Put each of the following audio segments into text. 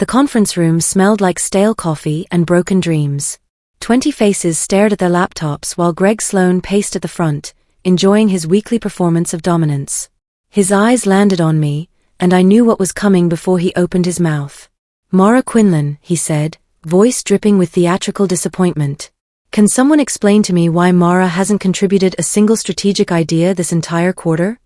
The conference room smelled like stale coffee and broken dreams. 20 faces stared at their laptops while Greg Sloan paced at the front, enjoying his weekly performance of dominance. His eyes landed on me, and I knew what was coming before he opened his mouth. "Mara Quinlan," he said, voice dripping with theatrical disappointment. "Can someone explain to me why Mara hasn't contributed a single strategic idea this entire quarter?"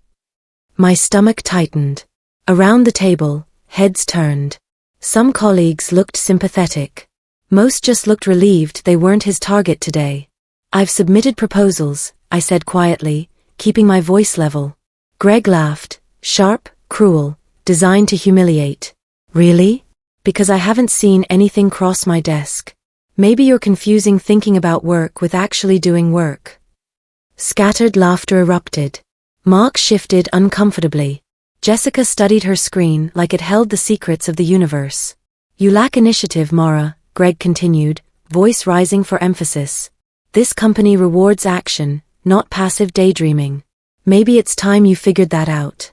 My stomach tightened. Around the table, heads turned. Some colleagues looked sympathetic. Most just looked relieved they weren't his target today. "I've submitted proposals," I said quietly, keeping my voice level. Greg laughed, sharp, cruel, designed to humiliate. "Really? Because I haven't seen anything cross my desk. Maybe you're confusing thinking about work with actually doing work." Scattered laughter erupted. Mark shifted uncomfortably. Jessica studied her screen like it held the secrets of the universe. "You lack initiative, Mara," Greg continued, voice rising for emphasis. "This company rewards action, not passive daydreaming. Maybe it's time you figured that out."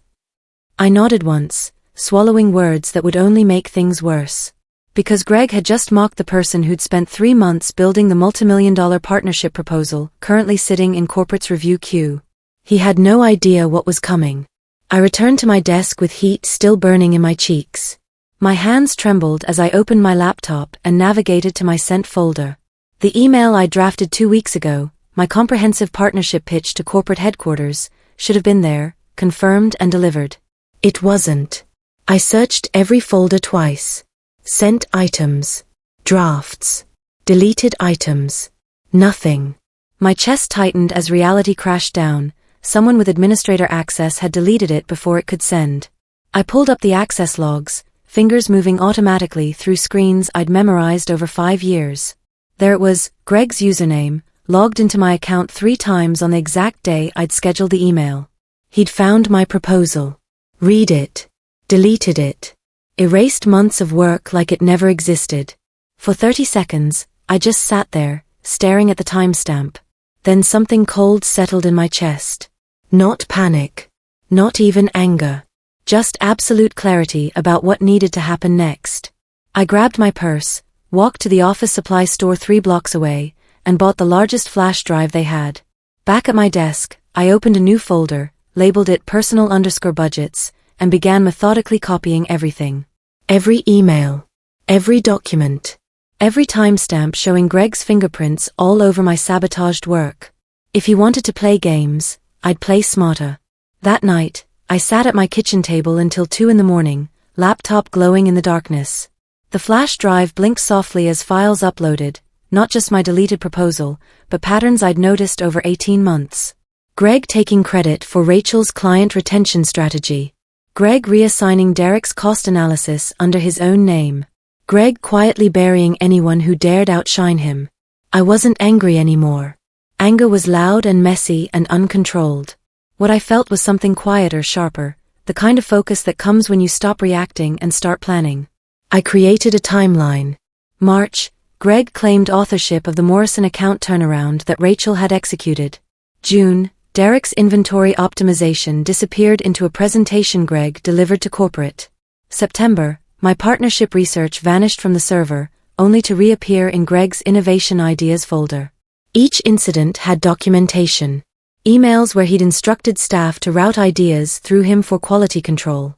I nodded once, swallowing words that would only make things worse. Because Greg had just mocked the person who'd spent 3 months building the multimillion-dollar partnership proposal currently sitting in corporate's review queue. He had no idea what was coming. I returned to my desk with heat still burning in my cheeks. My hands trembled as I opened my laptop and navigated to my sent folder. The email I drafted 2 weeks ago, my comprehensive partnership pitch to corporate headquarters, should have been there, confirmed and delivered. It wasn't. I searched every folder twice. Sent items. Drafts. Deleted items. Nothing. My chest tightened as reality crashed down. Someone with administrator access had deleted it before it could send. I pulled up the access logs, fingers moving automatically through screens I'd memorized over 5 years. There it was, Greg's username, logged into my account 3 times on the exact day I'd scheduled the email. He'd found my proposal. Read it. Deleted it. Erased months of work like it never existed. For 30 seconds, I just sat there, staring at the timestamp. Then something cold settled in my chest. Not panic. Not even anger. Just absolute clarity about what needed to happen next. I grabbed my purse, walked to the office supply store 3 blocks away, and bought the largest flash drive they had. Back at my desk, I opened a new folder, labeled it personal_budgets, and began methodically copying everything. Every email. Every document. Every timestamp showing Greg's fingerprints all over my sabotaged work. If he wanted to play games, I'd play smarter. That night, I sat at my kitchen table until 2 in the morning, laptop glowing in the darkness. The flash drive blinked softly as files uploaded, not just my deleted proposal, but patterns I'd noticed over 18 months. Greg taking credit for Rachel's client retention strategy. Greg reassigning Derek's cost analysis under his own name. Greg quietly burying anyone who dared outshine him. I wasn't angry anymore. Anger was loud and messy and uncontrolled. What I felt was something quieter, sharper, the kind of focus that comes when you stop reacting and start planning. I created a timeline. March, Greg claimed authorship of the Morrison account turnaround that Rachel had executed. June, Derek's inventory optimization disappeared into a presentation Greg delivered to corporate. September, my partnership research vanished from the server, only to reappear in Greg's innovation ideas folder. Each incident had documentation. Emails where he'd instructed staff to route ideas through him for quality control.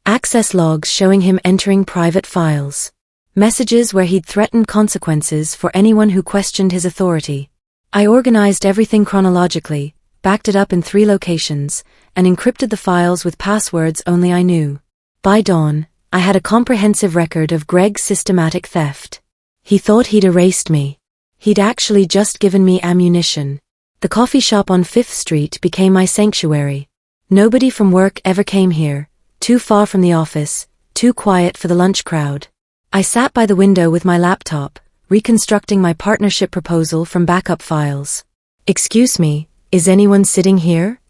Access logs showing him entering private files. Messages where he'd threatened consequences for anyone who questioned his authority. I organized everything chronologically, backed it up in 3 locations, and encrypted the files with passwords only I knew. By dawn, I had a comprehensive record of Greg's systematic theft. He thought he'd erased me. He'd actually just given me ammunition. The coffee shop on 5th Street became my sanctuary. Nobody from work ever came here, too far from the office, too quiet for the lunch crowd. I sat by the window with my laptop, reconstructing my partnership proposal from backup files. "Excuse me, is anyone sitting here?"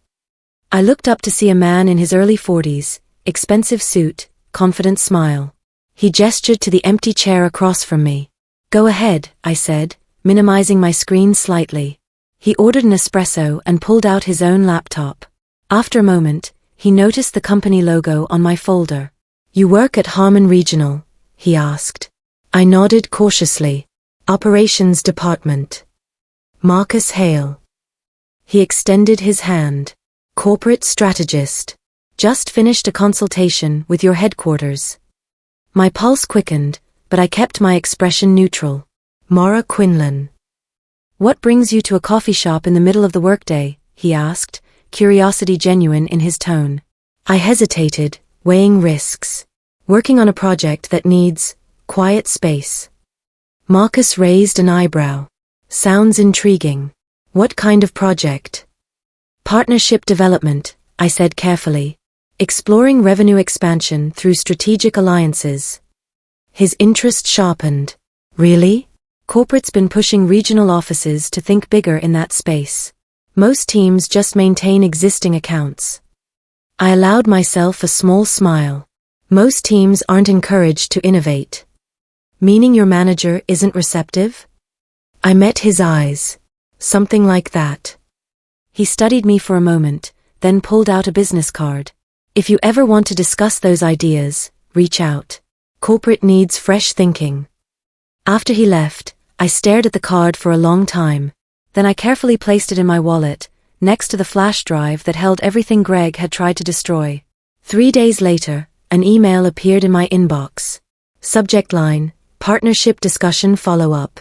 I looked up to see a man in his early 40s, expensive suit, confident smile. He gestured to the empty chair across from me. "Go ahead," I said, minimizing my screen slightly. He ordered an espresso and pulled out his own laptop. After a moment, he noticed the company logo on my folder. "You work at Harmon Regional," he asked. I nodded cautiously. Operations Department. Marcus Hale. He extended his hand. Corporate strategist. Just finished a consultation with your headquarters. My pulse quickened, but I kept my expression neutral. Maura Quinlan. What brings you to a coffee shop in the middle of the workday? He asked, curiosity genuine in his tone. I hesitated, weighing risks. Working on a project that needs quiet space. Marcus raised an eyebrow. Sounds intriguing. What kind of project? Partnership development, I said carefully. Exploring revenue expansion through strategic alliances. His interest sharpened. Really? Corporate's been pushing regional offices to think bigger in that space. Most teams just maintain existing accounts. I allowed myself a small smile. Most teams aren't encouraged to innovate. Meaning your manager isn't receptive? I met his eyes. Something like that. He studied me for a moment, then pulled out a business card. If you ever want to discuss those ideas, reach out. Corporate needs fresh thinking. After he left, I stared at the card for a long time. Then I carefully placed it in my wallet, next to the flash drive that held everything Greg had tried to destroy. 3 days later, an email appeared in my inbox. Subject line, Partnership Discussion Follow-up.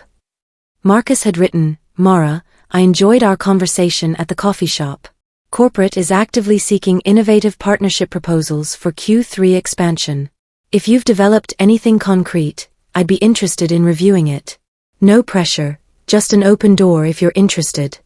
Marcus had written, Maura, I enjoyed our conversation at the coffee shop. Corporate is actively seeking innovative partnership proposals for Q3 expansion. If you've developed anything concrete, I'd be interested in reviewing it. No pressure, just an open door if you're interested.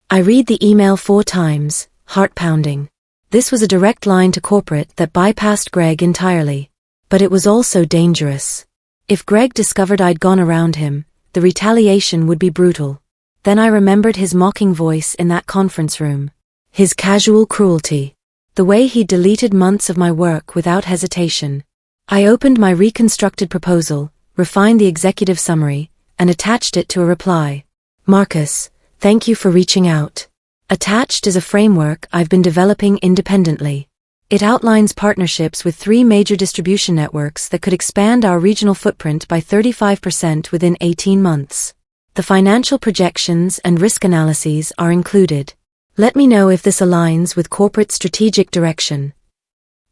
I read the email 4 times, heart pounding. This was a direct line to corporate that bypassed Greg entirely. But it was also dangerous. If Greg discovered I'd gone around him, the retaliation would be brutal. Then I remembered his mocking voice in that conference room. His casual cruelty. The way he deleted months of my work without hesitation. I opened my reconstructed proposal, refined the executive summary, and attached it to a reply. Marcus, thank you for reaching out. Attached is a framework I've been developing independently. It outlines partnerships with 3 major distribution networks that could expand our regional footprint by 35% within 18 months. The financial projections and risk analyses are included. Let me know if this aligns with corporate strategic direction.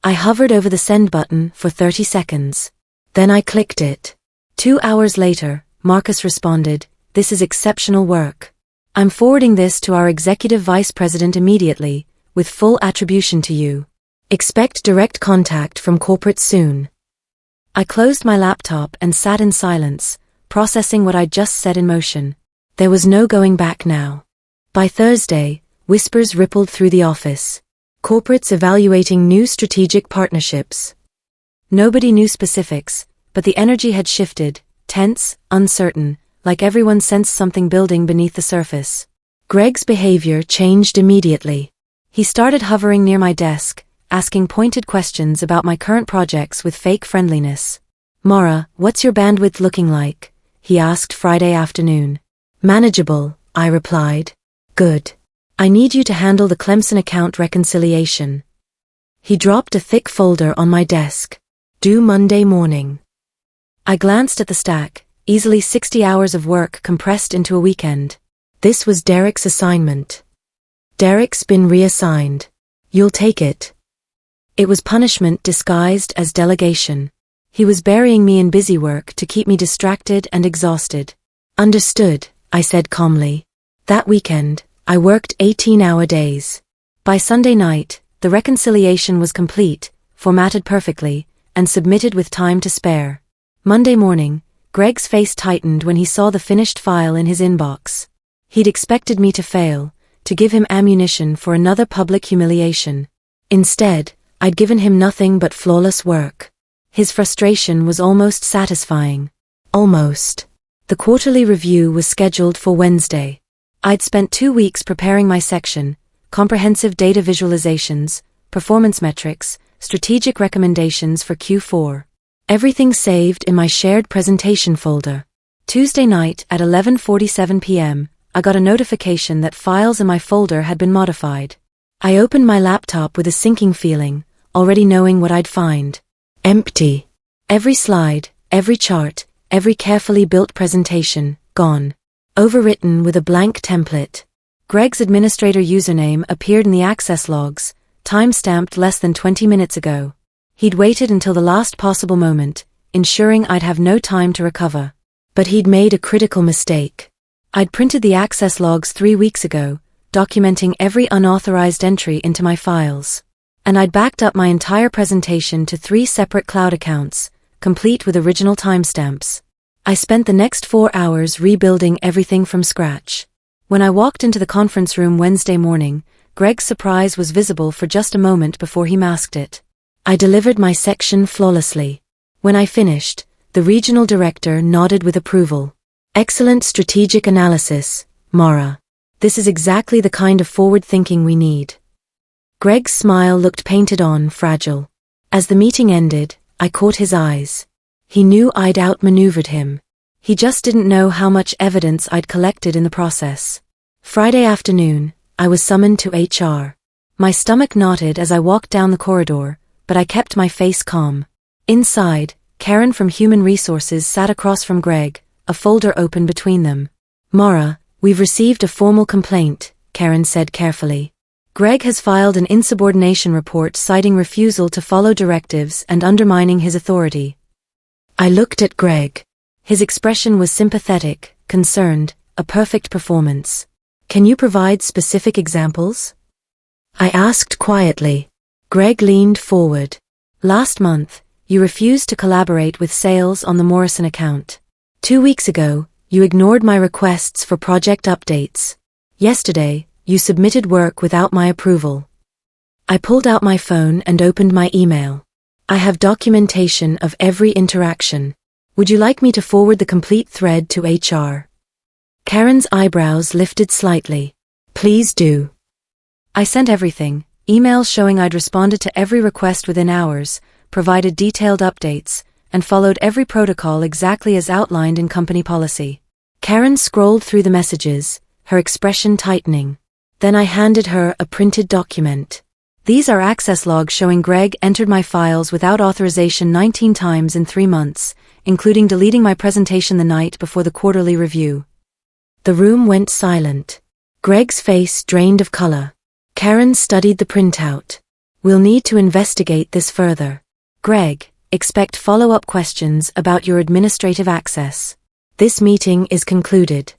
I hovered over the send button for 30 seconds. Then I clicked it. 2 hours later, Marcus responded, this is exceptional work. I'm forwarding this to our executive vice president immediately, with full attribution to you. Expect direct contact from corporate soon. I closed my laptop and sat in silence, processing what I'd just set in motion. There was no going back now. By Thursday, whispers rippled through the office. Corporates evaluating new strategic partnerships. Nobody knew specifics, but the energy had shifted, tense, uncertain, like everyone sensed something building beneath the surface. Greg's behavior changed immediately. He started hovering near my desk, asking pointed questions about my current projects with fake friendliness. Maura, what's your bandwidth looking like? He asked Friday afternoon. Manageable, I replied. Good. I need you to handle the Clemson account reconciliation. He dropped a thick folder on my desk. Due Monday morning. I glanced at the stack, easily 60 hours of work compressed into a weekend. This was Derek's assignment. Derek's been reassigned. You'll take it. It was punishment disguised as delegation. He was burying me in busy work to keep me distracted and exhausted. Understood, I said calmly. That weekend, I worked 18-hour days. By Sunday night, the reconciliation was complete, formatted perfectly, and submitted with time to spare. Monday morning, Greg's face tightened when he saw the finished file in his inbox. He'd expected me to fail, to give him ammunition for another public humiliation. Instead, I'd given him nothing but flawless work. His frustration was almost satisfying. Almost. The quarterly review was scheduled for Wednesday. I'd spent 2 weeks preparing my section, comprehensive data visualizations, performance metrics, strategic recommendations for Q4. Everything saved in my shared presentation folder. Tuesday night at 11:47 p.m., I got a notification that files in my folder had been modified. I opened my laptop with a sinking feeling, already knowing what I'd find. Empty. Every slide, Every chart, every carefully built presentation, gone. Overwritten with a blank template. Greg's administrator username appeared in the access logs, time-stamped less than 20 minutes ago. He'd waited until the last possible moment, ensuring I'd have no time to recover. But he'd made a critical mistake. I'd printed the access logs 3 weeks ago, documenting every unauthorized entry into my files. And I'd backed up my entire presentation to 3 separate cloud accounts, complete with original timestamps. I spent the next 4 hours rebuilding everything from scratch. When I walked into the conference room Wednesday morning, Greg's surprise was visible for just a moment before he masked it. I delivered my section flawlessly. When I finished, the regional director nodded with approval. Excellent strategic analysis, Mara. This is exactly the kind of forward thinking we need. Greg's smile looked painted on, fragile. As the meeting ended, I caught his eyes. He knew I'd outmaneuvered him. He just didn't know how much evidence I'd collected in the process. Friday afternoon, I was summoned to HR. My stomach knotted as I walked down the corridor, but I kept my face calm. Inside, Karen from Human Resources sat across from Greg, a folder open between them. Mara, we've received a formal complaint, Karen said carefully. Greg has filed an insubordination report citing refusal to follow directives and undermining his authority. I looked at Greg. His expression was sympathetic, concerned, a perfect performance. Can you provide specific examples? I asked quietly. Greg leaned forward. Last month, you refused to collaborate with sales on the Morrison account. 2 weeks ago, you ignored my requests for project updates. Yesterday, you submitted work without my approval. I pulled out my phone and opened my email. I have documentation of every interaction. Would you like me to forward the complete thread to HR? Karen's eyebrows lifted slightly. Please do. I sent everything, emails showing I'd responded to every request within hours, provided detailed updates, and followed every protocol exactly as outlined in company policy. Karen scrolled through the messages, her expression tightening. Then I handed her a printed document. These are access logs showing Greg entered my files without authorization 19 times in 3 months, including deleting my presentation the night before the quarterly review. The room went silent. Greg's face drained of color. Karen studied the printout. We'll need to investigate this further. Greg, expect follow-up questions about your administrative access. This meeting is concluded.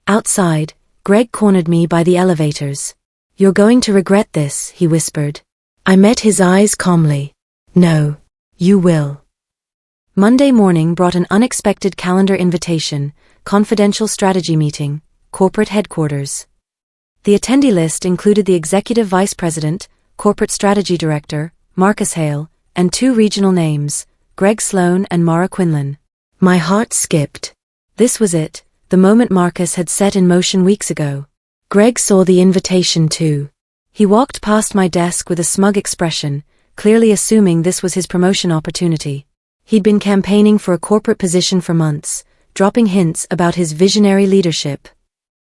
Outside, Greg cornered me by the elevators. You're going to regret this, he whispered. I met his eyes calmly. No, you will. Monday morning brought an unexpected calendar invitation, confidential strategy meeting, corporate headquarters. The attendee list included the Executive Vice President, Corporate Strategy Director, Marcus Hale, and 2 regional names, Greg Sloan and Mara Quinlan. My heart skipped. This was it, the moment Marcus had set in motion weeks ago. Greg saw the invitation too. He walked past my desk with a smug expression, clearly assuming this was his promotion opportunity. He'd been campaigning for a corporate position for months, dropping hints about his visionary leadership.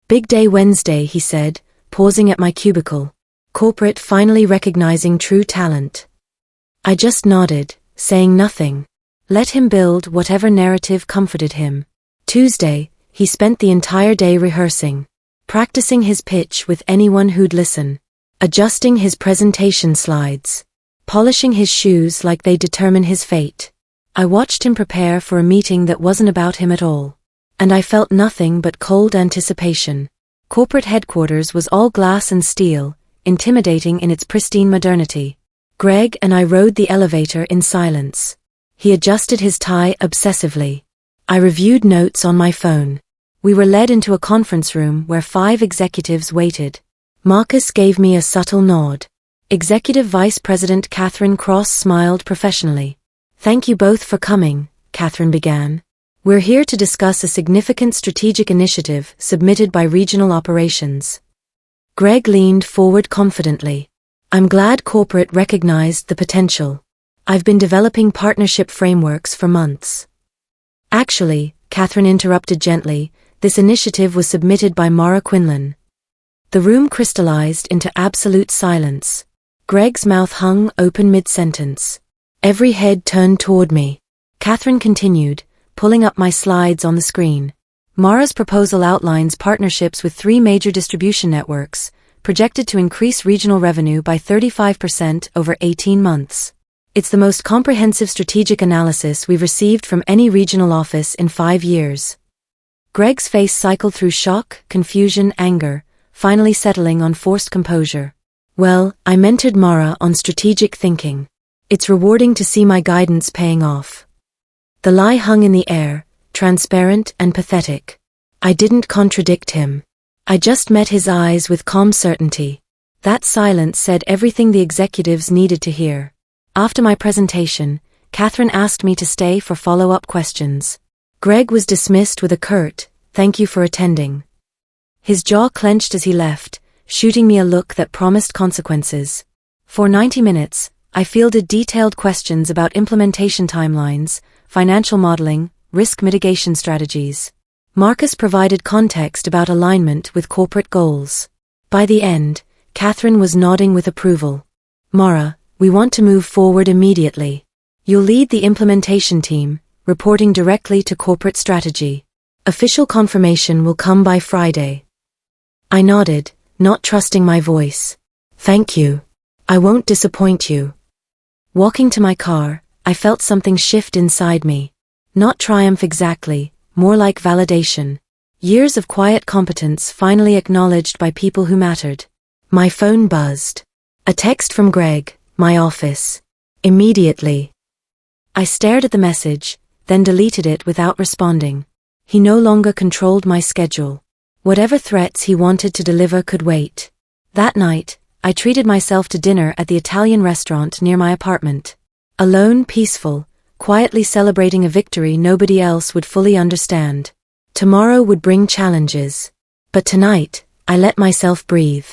Big day Wednesday, he said, pausing at my cubicle. Corporate finally recognizing true talent. I just nodded, saying nothing. Let him build whatever narrative comforted him. Tuesday, he spent the entire day rehearsing. Practicing his pitch with anyone who'd listen. Adjusting his presentation slides. Polishing his shoes like they determine his fate. I watched him prepare for a meeting that wasn't about him at all. And I felt nothing but cold anticipation. Corporate headquarters was all glass and steel, intimidating in its pristine modernity. Greg and I rode the elevator in silence. He adjusted his tie obsessively. I reviewed notes on my phone. We were led into a conference room where 5 executives waited. Marcus gave me a subtle nod. Executive Vice President Catherine Cross smiled professionally. Thank you both for coming, Catherine began. We're here to discuss a significant strategic initiative submitted by Regional Operations. Greg leaned forward confidently. I'm glad corporate recognized the potential. I've been developing partnership frameworks for months. Actually, Catherine interrupted gently, this initiative was submitted by Mara Quinlan. The room crystallized into absolute silence. Greg's mouth hung open mid-sentence. Every head turned toward me. Catherine continued, pulling up my slides on the screen. Mara's proposal outlines partnerships with 3 major distribution networks, projected to increase regional revenue by 35% over 18 months. It's the most comprehensive strategic analysis we've received from any regional office in 5 years. Greg's face cycled through shock, confusion, anger, finally settling on forced composure. Well, I mentored Mara on strategic thinking. It's rewarding to see my guidance paying off. The lie hung in the air, transparent and pathetic. I didn't contradict him. I just met his eyes with calm certainty. That silence said everything the executives needed to hear. After my presentation, Catherine asked me to stay for follow-up questions. Greg was dismissed with a curt, "Thank you for attending." His jaw clenched as he left, shooting me a look that promised consequences. For 90 minutes, I fielded detailed questions about implementation timelines, financial modeling, risk mitigation strategies. Marcus provided context about alignment with corporate goals. By the end, Catherine was nodding with approval. "Mara, we want to move forward immediately. You'll lead the implementation team, reporting directly to corporate strategy. Official confirmation will come by Friday." I nodded, not trusting my voice. "Thank you. I won't disappoint you." Walking to my car, I felt something shift inside me. Not triumph exactly, more like validation. Years of quiet competence finally acknowledged by people who mattered. My phone buzzed. A text from Greg, my office. Immediately. I stared at the message, then deleted it without responding. He no longer controlled my schedule. Whatever threats he wanted to deliver could wait. That night, I treated myself to dinner at the Italian restaurant near my apartment. Alone, peaceful, quietly celebrating a victory nobody else would fully understand. Tomorrow would bring challenges. But tonight, I let myself breathe.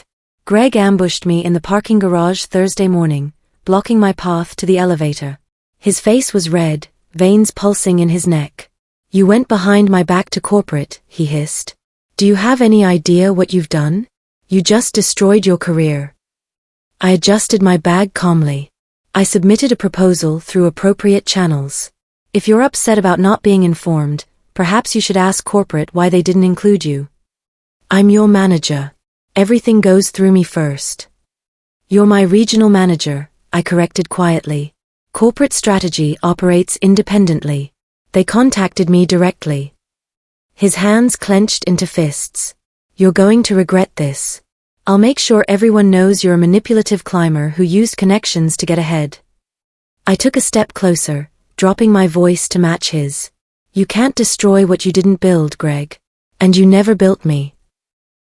Greg ambushed me in the parking garage Thursday morning, blocking my path to the elevator. His face was red, veins pulsing in his neck. "You went behind my back to corporate," he hissed. "Do you have any idea what you've done? You just destroyed your career." I adjusted my bag calmly. I submitted a proposal through appropriate channels. If you're upset about not being informed, perhaps you should ask corporate why they didn't include you. I'm your manager. Everything goes through me first. You're my regional manager, I corrected quietly. Corporate strategy operates independently. They contacted me directly. His hands clenched into fists. You're going to regret this. I'll make sure everyone knows you're a manipulative climber who used connections to get ahead. I took a step closer, dropping my voice to match his. You can't destroy what you didn't build, Greg. And you never built me.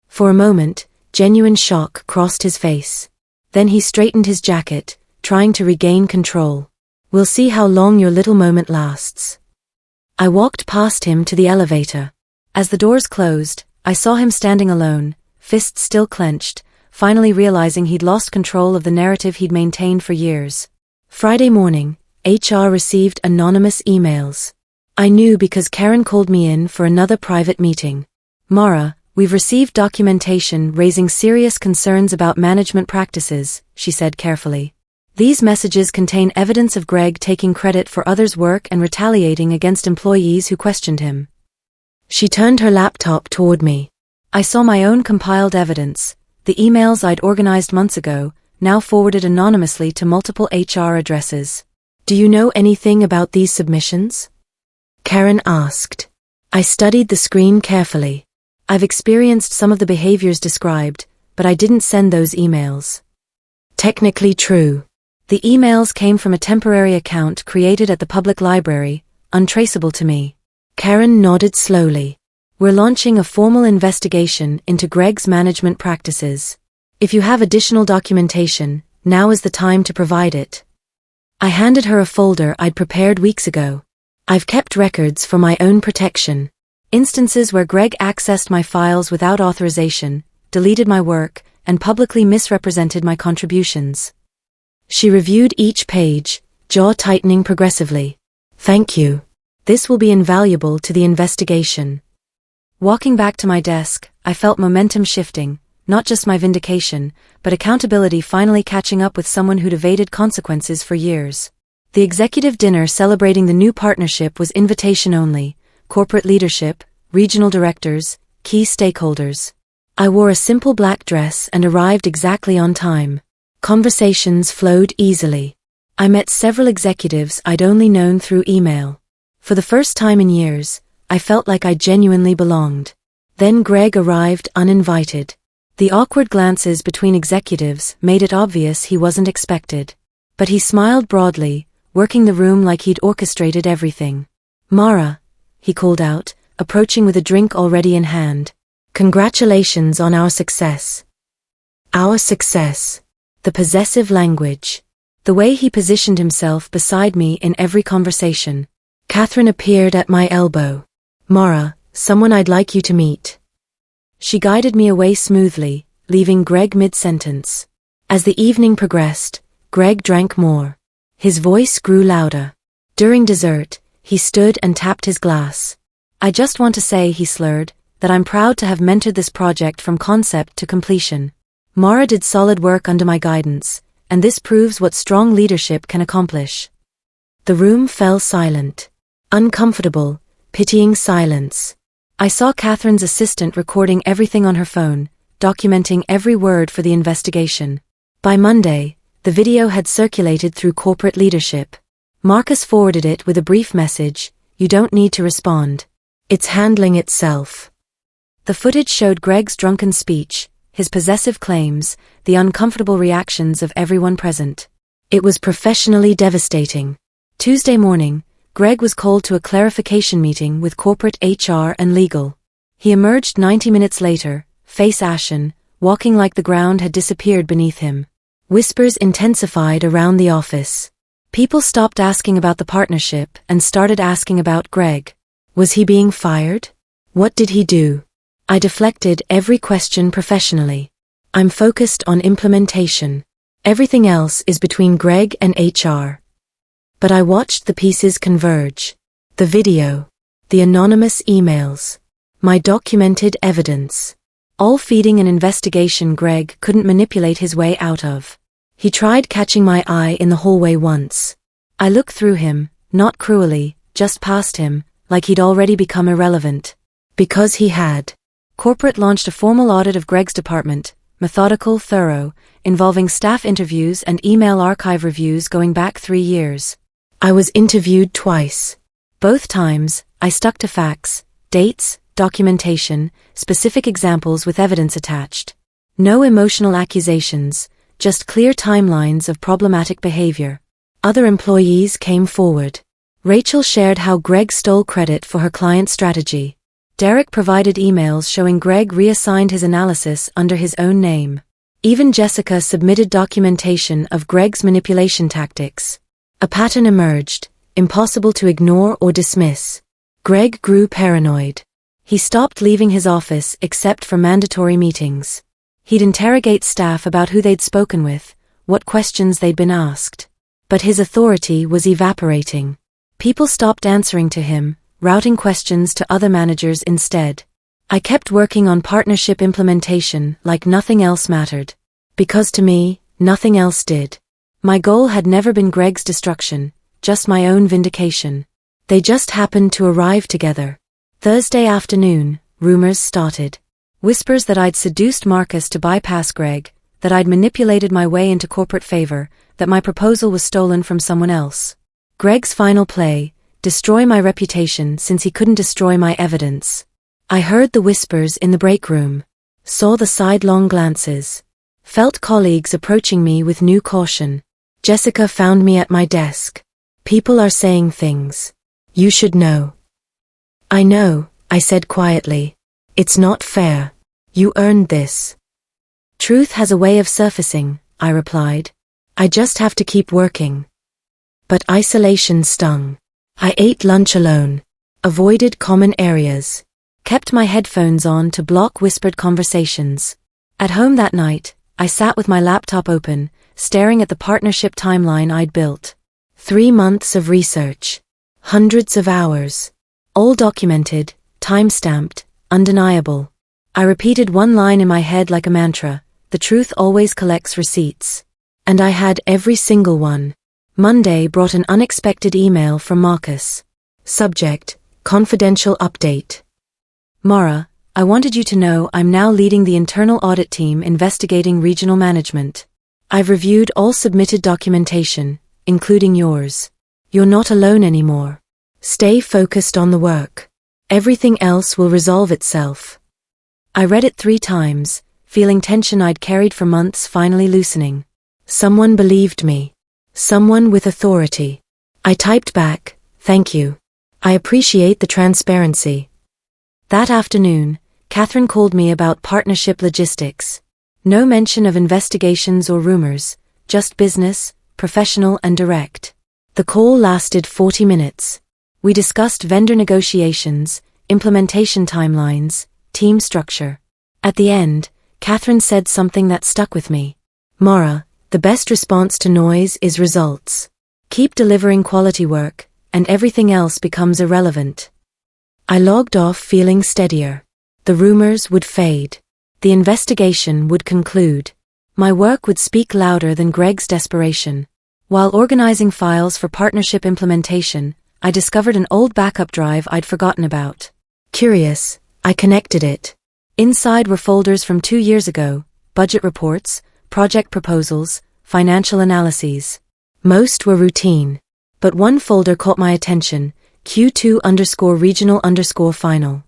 For a moment, genuine shock crossed his face. Then he straightened his jacket, trying to regain control. We'll see how long your little moment lasts. I walked past him to the elevator. As the doors closed, I saw him standing alone, fists still clenched, finally realizing he'd lost control of the narrative he'd maintained for years. Friday morning, HR received anonymous emails. I knew because Karen called me in for another private meeting. Mara, we've received documentation raising serious concerns about management practices, she said carefully. These messages contain evidence of Greg taking credit for others' work and retaliating against employees who questioned him. She turned her laptop toward me. I saw my own compiled evidence, the emails I'd organized months ago, now forwarded anonymously to multiple HR addresses. Do you know anything about these submissions? Karen asked. I studied the screen carefully. I've experienced some of the behaviors described, but I didn't send those emails. Technically true. The emails came from a temporary account created at the public library, untraceable to me. Karen nodded slowly. We're launching a formal investigation into Greg's management practices. If you have additional documentation, now is the time to provide it. I handed her a folder I'd prepared weeks ago. I've kept records for my own protection. Instances where Greg accessed my files without authorization, deleted my work, and publicly misrepresented my contributions. She reviewed each page, jaw tightening progressively. Thank you. This will be invaluable to the investigation. Walking back to my desk, I felt momentum shifting, not just my vindication, but accountability finally catching up with someone who'd evaded consequences for years. The executive dinner celebrating the new partnership was invitation only, corporate leadership, regional directors, key stakeholders. I wore a simple black dress and arrived exactly on time. Conversations flowed easily. I met several executives I'd only known through email. For the first time in years, I felt like I genuinely belonged. Then Greg arrived uninvited. The awkward glances between executives made it obvious he wasn't expected. But he smiled broadly, working the room like he'd orchestrated everything. "Mara," he called out, approaching with a drink already in hand. "Congratulations on our success." Our success. The possessive language. The way he positioned himself beside me in every conversation. Catherine appeared at my elbow. "Mara, someone I'd like you to meet." She guided me away smoothly, leaving Greg mid-sentence. As the evening progressed, Greg drank more. His voice grew louder. During dessert, he stood and tapped his glass. "I just want to say," he slurred, "that I'm proud to have mentored this project from concept to completion. Mara did solid work under my guidance, and this proves what strong leadership can accomplish." The room fell silent. Uncomfortable, pitying silence. I saw Catherine's assistant recording everything on her phone, documenting every word for the investigation. By Monday, the video had circulated through corporate leadership. Marcus forwarded it with a brief message: "You don't need to respond. It's handling itself." The footage showed Greg's drunken speech, his possessive claims, the uncomfortable reactions of everyone present. It was professionally devastating. Tuesday morning, Greg was called to a clarification meeting with corporate HR and legal. He emerged 90 minutes later, face ashen, walking like the ground had disappeared beneath him. Whispers intensified around the office. People stopped asking about the partnership and started asking about Greg. Was he being fired? What did he do? I deflected every question professionally. "I'm focused on implementation. Everything else is between Greg and HR." But I watched the pieces converge. The video. The anonymous emails. My documented evidence. All feeding an investigation Greg couldn't manipulate his way out of. He tried catching my eye in the hallway once. I looked through him, not cruelly, just past him, like he'd already become irrelevant. Because he had. Corporate launched a formal audit of Greg's department, methodical, thorough, involving staff interviews and email archive reviews going back 3 years. I was interviewed twice. Both times, I stuck to facts, dates, documentation, specific examples with evidence attached. No emotional accusations, just clear timelines of problematic behavior. Other employees came forward. Rachel shared how Greg stole credit for her client strategy. Derek provided emails showing Greg reassigned his analysis under his own name. Even Jessica submitted documentation of Greg's manipulation tactics. A pattern emerged, impossible to ignore or dismiss. Greg grew paranoid. He stopped leaving his office except for mandatory meetings. He'd interrogate staff about who they'd spoken with, what questions they'd been asked. But his authority was evaporating. People stopped answering to him, routing questions to other managers instead. I kept working on partnership implementation like nothing else mattered. Because to me, nothing else did. My goal had never been Greg's destruction, just my own vindication. They just happened to arrive together. Thursday afternoon, rumors started. Whispers that I'd seduced Marcus to bypass Greg, that I'd manipulated my way into corporate favor, that my proposal was stolen from someone else. Greg's final play: destroy my reputation since he couldn't destroy my evidence. I heard the whispers in the break room. Saw the sidelong glances. Felt colleagues approaching me with new caution. Jessica found me at my desk. "People are saying things. You should know." "I know," I said quietly. "It's not fair. You earned this." "Truth has a way of surfacing," I replied. "I just have to keep working." But isolation stung. I ate lunch alone. Avoided common areas. Kept my headphones on to block whispered conversations. At home that night, I sat with my laptop open, staring at the partnership timeline I'd built. 3 months of research. Hundreds of hours. All documented, time-stamped, undeniable. I repeated one line in my head like a mantra: the truth always collects receipts. And I had every single one. Monday brought an unexpected email from Marcus. Subject: Confidential update. Mara, I wanted you to know I'm now leading the internal audit team investigating regional management. I've reviewed all submitted documentation, including yours. You're not alone anymore. Stay focused on the work. Everything else will resolve itself. I read it 3 times, feeling tension I'd carried for months finally loosening. Someone believed me. Someone with authority. I typed back, "Thank you. I appreciate the transparency." That afternoon, Catherine called me about partnership logistics. No mention of investigations or rumors, just business, professional and direct. The call lasted 40 minutes. We discussed vendor negotiations, implementation timelines, team structure. At the end, Catherine said something that stuck with me. "Mara, the best response to noise is results. Keep delivering quality work, and everything else becomes irrelevant." I logged off feeling steadier. The rumors would fade. The investigation would conclude. My work would speak louder than Greg's desperation. While organizing files for partnership implementation, I discovered an old backup drive I'd forgotten about. Curious, I connected it. Inside were folders from 2 years ago, budget reports, project proposals, financial analyses. Most were routine. But one folder caught my attention, Q2_regional_final.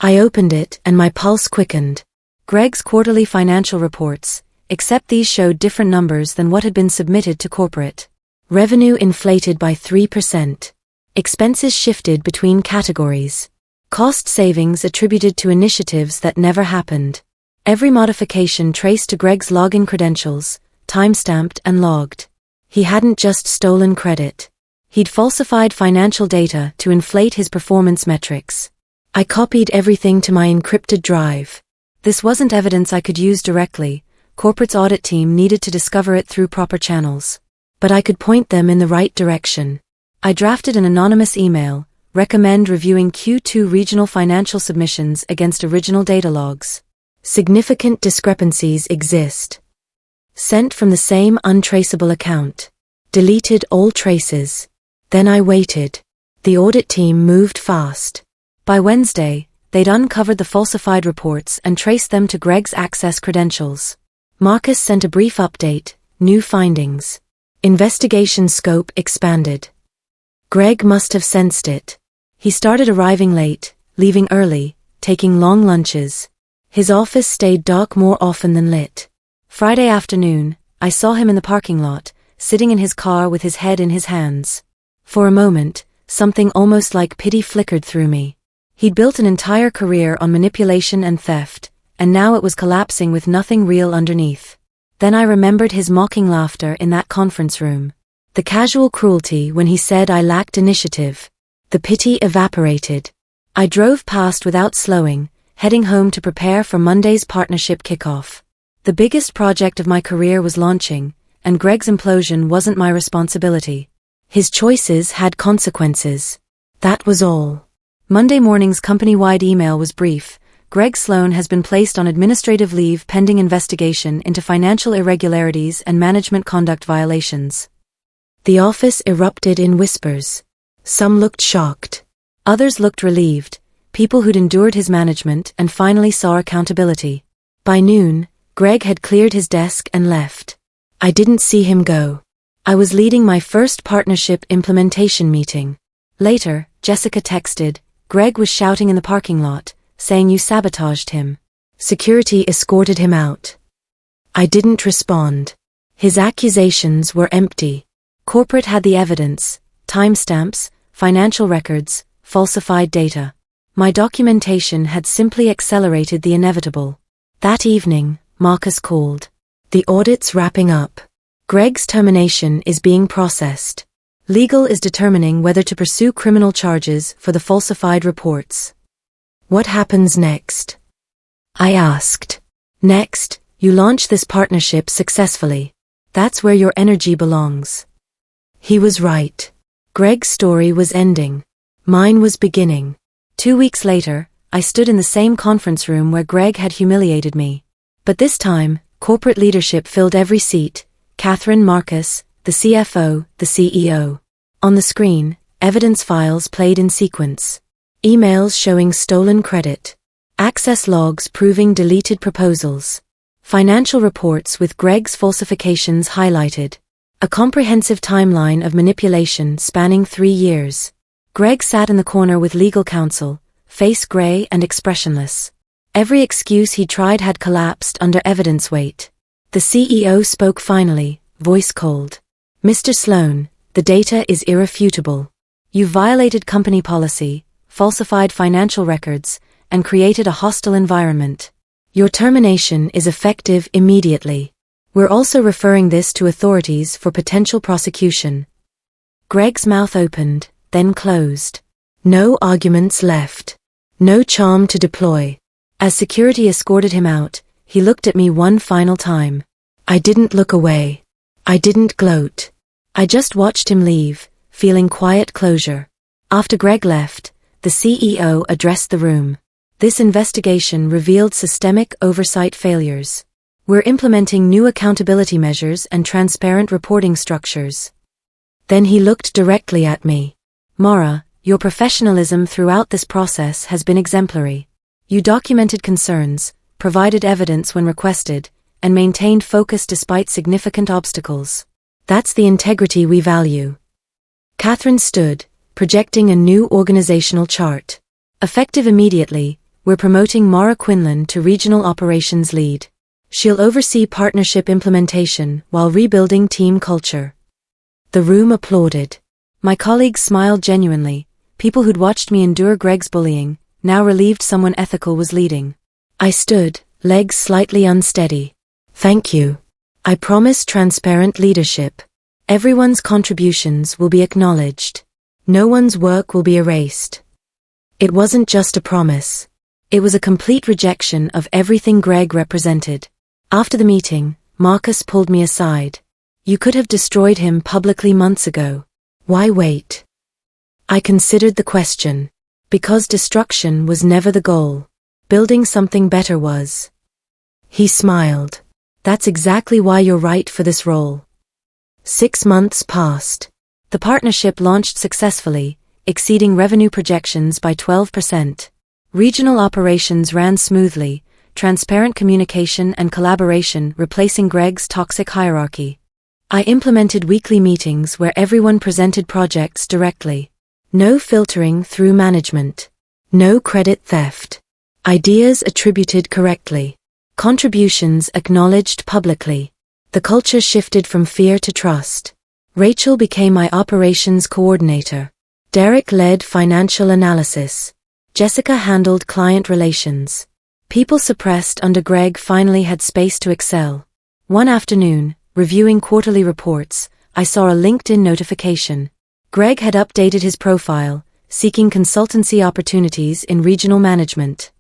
I opened it and my pulse quickened. Greg's quarterly financial reports, except these showed different numbers than what had been submitted to corporate. Revenue inflated by 3%. Expenses shifted between categories. Cost savings attributed to initiatives that never happened. Every modification traced to Greg's login credentials, timestamped and logged. He hadn't just stolen credit. He'd falsified financial data to inflate his performance metrics. I copied everything to my encrypted drive. This wasn't evidence I could use directly. Corporate's audit team needed to discover it through proper channels. But I could point them in the right direction. I drafted an anonymous email, recommend reviewing Q2 regional financial submissions against original data logs. Significant discrepancies exist. Sent from the same untraceable account. Deleted all traces. Then I waited. The audit team moved fast. By Wednesday, they'd uncovered the falsified reports and traced them to Greg's access credentials. Marcus sent a brief update, new findings. Investigation scope expanded. Greg must have sensed it. He started arriving late, leaving early, taking long lunches. His office stayed dark more often than lit. Friday afternoon, I saw him in the parking lot, sitting in his car with his head in his hands. For a moment, something almost like pity flickered through me. He'd built an entire career on manipulation and theft, and now it was collapsing with nothing real underneath. Then I remembered his mocking laughter in that conference room. The casual cruelty when he said I lacked initiative. The pity evaporated. I drove past without slowing, heading home to prepare for Monday's partnership kickoff. The biggest project of my career was launching, and Greg's implosion wasn't my responsibility. His choices had consequences. That was all. Monday morning's company-wide email was brief. Greg Sloan has been placed on administrative leave pending investigation into financial irregularities and management conduct violations. The office erupted in whispers. Some looked shocked. Others looked relieved, people who'd endured his management and finally saw accountability. By noon, Greg had cleared his desk and left. I didn't see him go. I was leading my first partnership implementation meeting. Later, Jessica texted, "Greg was shouting in the parking lot, saying you sabotaged him. Security escorted him out." I didn't respond. His accusations were empty. Corporate had the evidence, timestamps, financial records, falsified data. My documentation had simply accelerated the inevitable. That evening, Marcus called. The audit's wrapping up. Greg's termination is being processed. Legal is determining whether to pursue criminal charges for the falsified reports. What happens next? I asked. Next, you launch this partnership successfully. That's where your energy belongs. He was right. Greg's story was ending. Mine was beginning. 2 weeks later, I stood in the same conference room where Greg had humiliated me. But this time, corporate leadership filled every seat, Catherine, Marcus, the CFO, the CEO. On the screen, evidence files played in sequence. Emails showing stolen credit. Access logs proving deleted proposals. Financial reports with Greg's falsifications highlighted. A comprehensive timeline of manipulation spanning 3 years. Greg sat in the corner with legal counsel, face gray and expressionless. Every excuse he tried had collapsed under evidence weight. The CEO spoke finally, voice cold. "Mr. Sloan, the data is irrefutable. You violated company policy, falsified financial records, and created a hostile environment. Your termination is effective immediately. We're also referring this to authorities for potential prosecution." Greg's mouth opened, then closed. No arguments left. No charm to deploy. As security escorted him out, he looked at me one final time. I didn't look away. I didn't gloat. I just watched him leave, feeling quiet closure. After Greg left, the CEO addressed the room. This investigation revealed systemic oversight failures. We're implementing new accountability measures and transparent reporting structures. Then he looked directly at me. "Mara, your professionalism throughout this process has been exemplary. You documented concerns, provided evidence when requested, and maintained focus despite significant obstacles. That's the integrity we value." Catherine stood, projecting a new organizational chart. Effective immediately, we're promoting Mara Quinlan to Regional Operations Lead. She'll oversee partnership implementation while rebuilding team culture. The room applauded. My colleagues smiled genuinely. People who'd watched me endure Greg's bullying, now relieved someone ethical was leading. I stood, legs slightly unsteady. "Thank you. I promise transparent leadership. Everyone's contributions will be acknowledged. No one's work will be erased." It wasn't just a promise. It was a complete rejection of everything Greg represented. After the meeting, Marcus pulled me aside. "You could have destroyed him publicly months ago. Why wait?" I considered the question. Because destruction was never the goal. Building something better was. He smiled. "That's exactly why you're right for this role." 6 months passed. The partnership launched successfully, exceeding revenue projections by 12%. Regional operations ran smoothly, transparent communication and collaboration replacing Greg's toxic hierarchy. I implemented weekly meetings where everyone presented projects directly. No filtering through management. No credit theft. Ideas attributed correctly. Contributions acknowledged publicly. The culture shifted from fear to trust. Rachel became my operations coordinator. Derek led financial analysis. Jessica handled client relations. People suppressed under Greg finally had space to excel. One afternoon, reviewing quarterly reports, I saw a LinkedIn notification. Greg had updated his profile, seeking consultancy opportunities in regional management.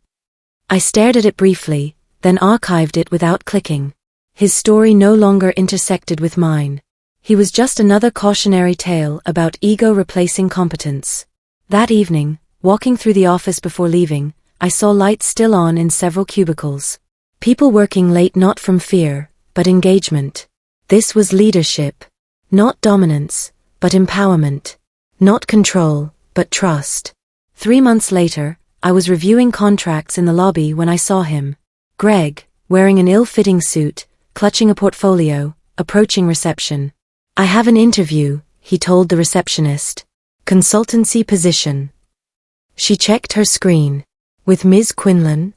I stared at it briefly, then archived it without clicking. His story no longer intersected with mine. He was just another cautionary tale about ego replacing competence. That evening, walking through the office before leaving, I saw lights still on in several cubicles. People working late not from fear, but engagement. This was leadership. Not dominance, but empowerment. Not control, but trust. 3 months later, I was reviewing contracts in the lobby when I saw him. Greg, wearing an ill-fitting suit, clutching a portfolio, approaching reception. "I have an interview," he told the receptionist. "Consultancy position." She checked her screen. "With Ms. Quinlan?"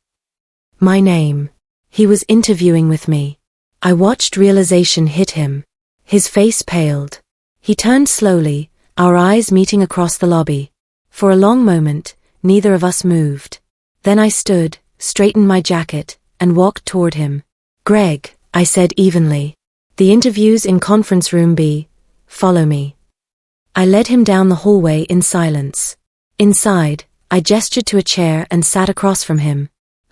My name. He was interviewing with me. I watched realization hit him. His face paled. He turned slowly, our eyes meeting across the lobby. For a long moment, neither of us moved. Then I stood, straightened my jacket, and walked toward him. "Greg," I said evenly. "The interview's in conference room B. Follow me." I led him down the hallway in silence. Inside, I gestured to a chair and sat across from him.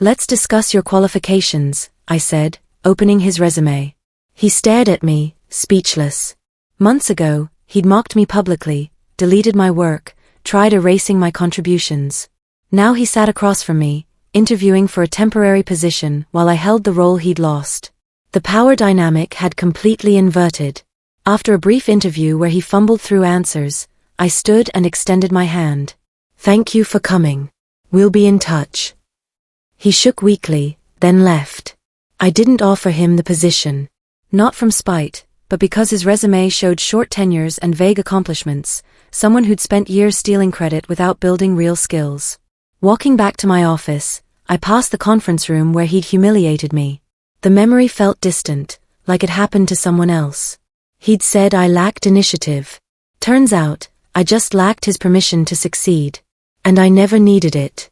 "Let's discuss your qualifications," I said, opening his resume. He stared at me, speechless. Months ago, he'd mocked me publicly, deleted my work, tried erasing my contributions. Now he sat across from me, interviewing for a temporary position while I held the role he'd lost. The power dynamic had completely inverted. After a brief interview where he fumbled through answers, I stood and extended my hand. "Thank you for coming. We'll be in touch." He shook weakly, then left. I didn't offer him the position. Not from spite, but because his resume showed short tenures and vague accomplishments, someone who'd spent years stealing credit without building real skills. Walking back to my office, I passed the conference room where he'd humiliated me. The memory felt distant, like it happened to someone else. He'd said I lacked initiative. Turns out, I just lacked his permission to succeed. And I never needed it.